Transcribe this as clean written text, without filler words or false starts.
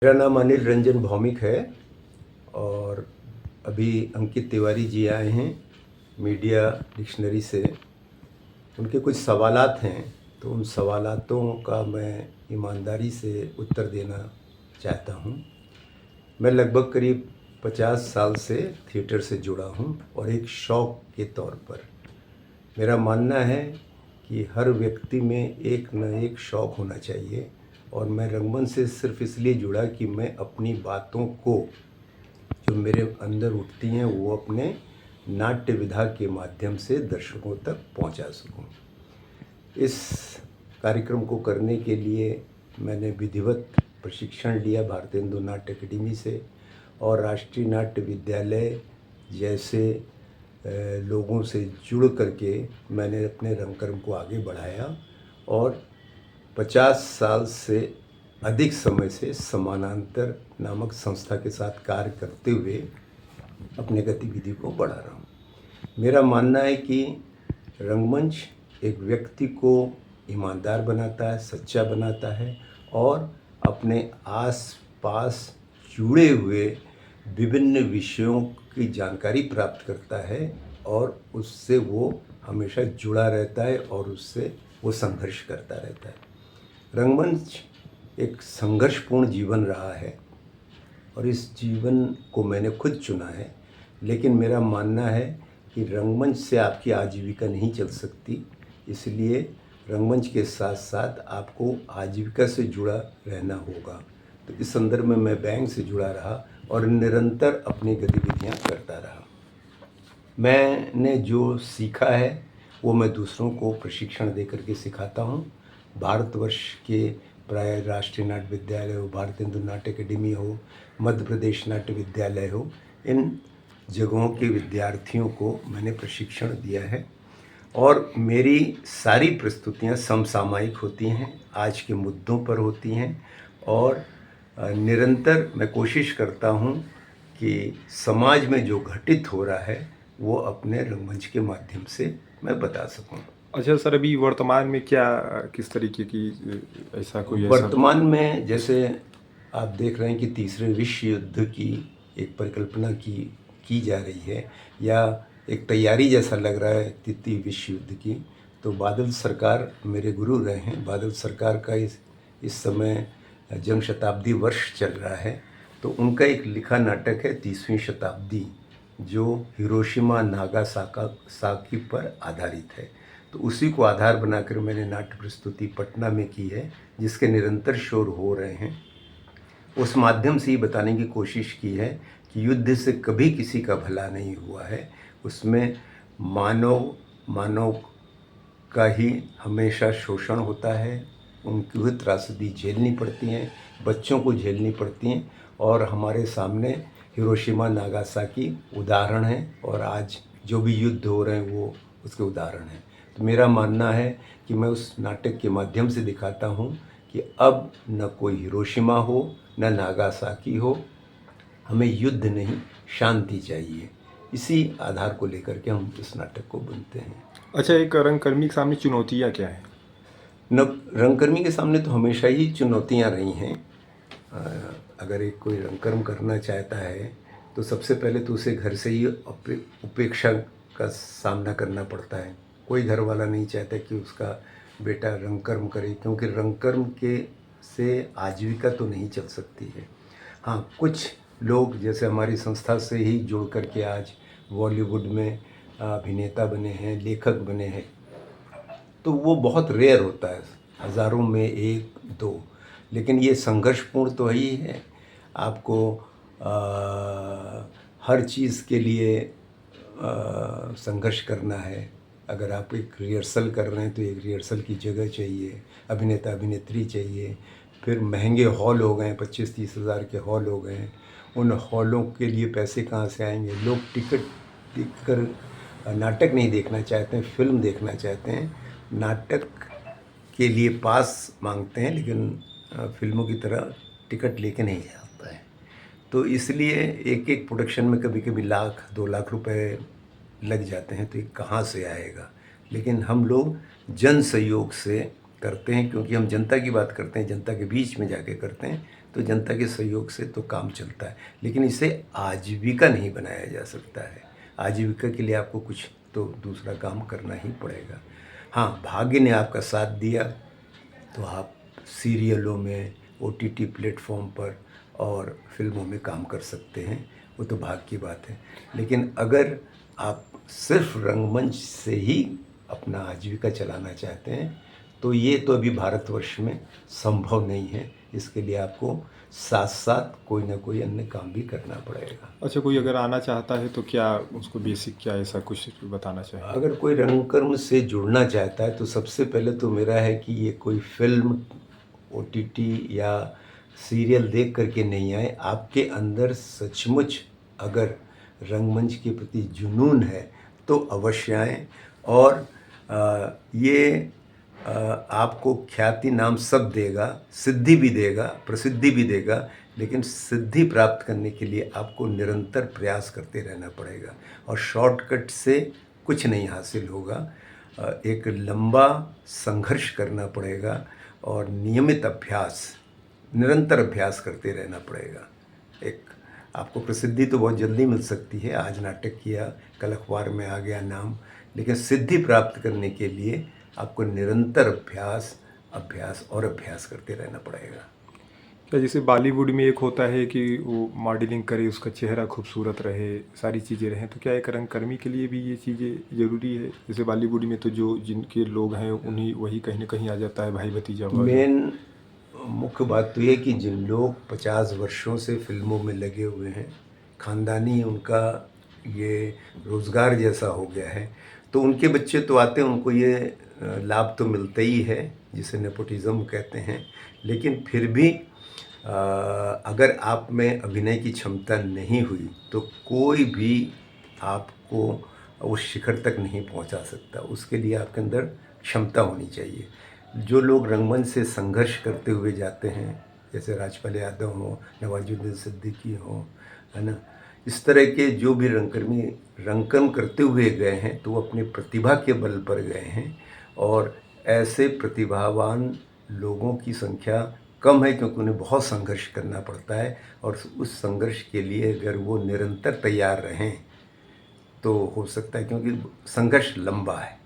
मेरा नाम अनिल रंजन भौमिक है और अभी अंकित तिवारी जी आए हैं मीडिया डिक्शनरी से। उनके कुछ सवालात हैं, तो उन सवालातों का मैं ईमानदारी से उत्तर देना चाहता हूँ। मैं लगभग करीब 50 साल से थिएटर से जुड़ा हूँ और एक शौक़ के तौर पर मेरा मानना है कि हर व्यक्ति में एक न एक शौक़ होना चाहिए। और मैं रंगमंच से सिर्फ इसलिए जुड़ा कि मैं अपनी बातों को जो मेरे अंदर उठती हैं वो अपने नाट्य विधा के माध्यम से दर्शकों तक पहुंचा सकूं। इस कार्यक्रम को करने के लिए मैंने विधिवत प्रशिक्षण लिया भारतीय हिंदू नाट्य अकेडमी से और राष्ट्रीय नाट्य विद्यालय जैसे लोगों से जुड़ करके मैंने अपने रंगकर्म को आगे बढ़ाया और 50 साल से अधिक समय से समानांतर नामक संस्था के साथ कार्य करते हुए अपने गतिविधि को बढ़ा रहा हूँ। मेरा मानना है कि रंगमंच एक व्यक्ति को ईमानदार बनाता है, सच्चा बनाता है और अपने आस पास जुड़े हुए विभिन्न विषयों की जानकारी प्राप्त करता है और उससे वो हमेशा जुड़ा रहता है और उससे वो संघर्ष करता रहता है। रंगमंच एक संघर्षपूर्ण जीवन रहा है और इस जीवन को मैंने खुद चुना है, लेकिन मेरा मानना है कि रंगमंच से आपकी आजीविका नहीं चल सकती। इसलिए रंगमंच के साथ साथ आपको आजीविका से जुड़ा रहना होगा। तो इस संदर्भ में मैं बैंक से जुड़ा रहा और निरंतर अपनी गतिविधियां करता रहा। मैंने जो सीखा है वो मैं दूसरों को प्रशिक्षण दे करके सिखाता हूँ। भारतवर्ष के प्राय राष्ट्रीय नाट्य विद्यालय हो, भारतीय हिंदू नाट्य अकेडमी हो, मध्य प्रदेश नाट्य विद्यालय हो, इन जगहों के विद्यार्थियों को मैंने प्रशिक्षण दिया है और मेरी सारी प्रस्तुतियाँ समसामयिक होती हैं, आज के मुद्दों पर होती हैं और निरंतर मैं कोशिश करता हूँ कि समाज में जो घटित हो रहा है वो अपने रंगमंच के माध्यम से मैं बता सकूँ। अच्छा सर, अभी वर्तमान में क्या किस तरीके की ऐसा कोई वर्तमान में जैसे आप देख रहे हैं कि तीसरे विश्व युद्ध की एक परिकल्पना की जा रही है या एक तैयारी जैसा लग रहा है तृतीय विश्व युद्ध की। तो बादल सरकार मेरे गुरु रहे हैं। बादल सरकार का इस समय जन्म शताब्दी वर्ष चल रहा है, तो उनका एक लिखा नाटक है 30वीं शताब्दी, जो हिरोशिमा नागासाकी पर आधारित है। तो उसी को आधार बनाकर मैंने नाट्य प्रस्तुति पटना में की है, जिसके निरंतर शोर हो रहे हैं। उस माध्यम से ये बताने की कोशिश की है कि युद्ध से कभी किसी का भला नहीं हुआ है। उसमें मानव का ही हमेशा शोषण होता है, उनको ही त्रासदी झेलनी पड़ती हैं, बच्चों को झेलनी पड़ती हैं और हमारे सामने हिरोशिमा नागासाकी उदाहरण है और आज जो भी युद्ध हो रहे हैं वो उसके उदाहरण हैं। तो मेरा मानना है कि मैं उस नाटक के माध्यम से दिखाता हूँ कि अब न कोई हिरोशिमा हो न नागासाकी हो, हमें युद्ध नहीं शांति चाहिए। इसी आधार को लेकर के हम इस नाटक को बुनते हैं। अच्छा, एक रंगकर्मी के सामने चुनौतियाँ क्या हैं? रंगकर्मी के सामने तो हमेशा ही चुनौतियाँ रही हैं। अगर एक कोई रंगकर्म करना चाहता है तो सबसे पहले तो उसे घर से ही उपेक्षा का सामना करना पड़ता है। कोई घर वाला नहीं चाहता कि उसका बेटा रंगकर्म करे, क्योंकि रंगकर्म के से आजीविका तो नहीं चल सकती है। हाँ, कुछ लोग जैसे हमारी संस्था से ही जुड़ कर के आज बॉलीवुड में अभिनेता बने हैं, लेखक बने हैं, तो वो बहुत रेयर होता है, हज़ारों में एक दो। लेकिन ये संघर्षपूर्ण तो ही है। आपको हर चीज़ के लिए संघर्ष करना है। अगर आप एक रिहर्सल कर रहे हैं तो एक रिहर्सल की जगह चाहिए, अभिनेता अभिनेत्री चाहिए, फिर महंगे हॉल हो गए, 25-30 हज़ार के हॉल हो गए। उन हॉलों के लिए पैसे कहाँ से आएंगे? लोग टिकट देखकर नाटक नहीं देखना चाहते हैं, फिल्म देखना चाहते हैं। नाटक के लिए पास मांगते हैं, लेकिन फिल्मों की तरह टिकट लेके नहीं जाता है। तो इसलिए एक एक प्रोडक्शन में कभी कभी लाख 2 लाख रुपए लग जाते हैं, तो ये कहाँ से आएगा? लेकिन हम लोग जन सहयोग से करते हैं, क्योंकि हम जनता की बात करते हैं, जनता के बीच में जाके करते हैं, तो जनता के सहयोग से तो काम चलता है, लेकिन इसे आजीविका नहीं बनाया जा सकता है। आजीविका के लिए आपको कुछ तो दूसरा काम करना ही पड़ेगा। हाँ, भाग्य ने आपका साथ दिया तो आप सीरियलों में, ओटीटी प्लेटफॉर्म पर और फिल्मों में काम कर सकते हैं, वो तो भाग्य की बात है। लेकिन अगर आप सिर्फ रंगमंच से ही अपना आजीविका चलाना चाहते हैं तो ये तो अभी भारतवर्ष में संभव नहीं है। इसके लिए आपको साथ साथ कोई ना कोई अन्य काम भी करना पड़ेगा। अच्छा, कोई अगर आना चाहता है तो क्या उसको बेसिक क्या ऐसा कुछ बताना चाहिए? अगर कोई रंगकर्म से जुड़ना चाहता है तो सबसे पहले तो मेरा है कि ये कोई फिल्म, ओटीटी या सीरियल देख करके नहीं आए। आपके अंदर सचमुच अगर रंगमंच के प्रति जुनून है तो अवश्य आएँ। और ये आपको ख्याति नाम सब देगा, सिद्धि भी देगा, प्रसिद्धि भी देगा, लेकिन सिद्धि प्राप्त करने के लिए आपको निरंतर प्रयास करते रहना पड़ेगा और शॉर्टकट से कुछ नहीं हासिल होगा। एक लंबा संघर्ष करना पड़ेगा और नियमित अभ्यास, निरंतर अभ्यास करते रहना पड़ेगा। एक आपको प्रसिद्धि तो बहुत जल्दी मिल सकती है, आज नाटक किया, कल अखबार में आ गया नाम, लेकिन सिद्धि प्राप्त करने के लिए आपको निरंतर अभ्यास, अभ्यास और अभ्यास करते रहना पड़ेगा। क्या जैसे बॉलीवुड में एक होता है कि वो मॉडलिंग करे, उसका चेहरा खूबसूरत रहे, सारी चीज़ें रहें, तो क्या एक रंगकर्मी के लिए भी ये चीज़ें ज़रूरी है? जैसे बॉलीवुड में तो जो जिनके लोग हैं उन्हीं वही कहीं ना कहीं आ जाता है, भाई भतीजा भाई। मेन मुख्य बात तो ये कि जिन लोग 50 वर्षों से फिल्मों में लगे हुए हैं, ख़ानदानी उनका ये रोज़गार जैसा हो गया है, तो उनके बच्चे तो आते हैं, उनको ये लाभ तो मिलता ही है, जिसे नेपोटिज़्म कहते हैं। लेकिन फिर भी अगर आप में अभिनय की क्षमता नहीं हुई तो कोई भी आपको उस शिखर तक नहीं पहुंचा सकता। उसके लिए आपके अंदर क्षमता होनी चाहिए। जो लोग रंगमंच से संघर्ष करते हुए जाते हैं, जैसे राजपाल यादव हो, नवाजुद्दीन सिद्दीकी हो, है ना, इस तरह के जो भी रंगकर्मी रंगकर्म करते हुए गए हैं तो वो अपनी प्रतिभा के बल पर गए हैं। और ऐसे प्रतिभावान लोगों की संख्या कम है, क्योंकि उन्हें बहुत संघर्ष करना पड़ता है और उस संघर्ष के लिए अगर वो निरंतर तैयार रहें तो हो सकता है, क्योंकि संघर्ष लंबा है।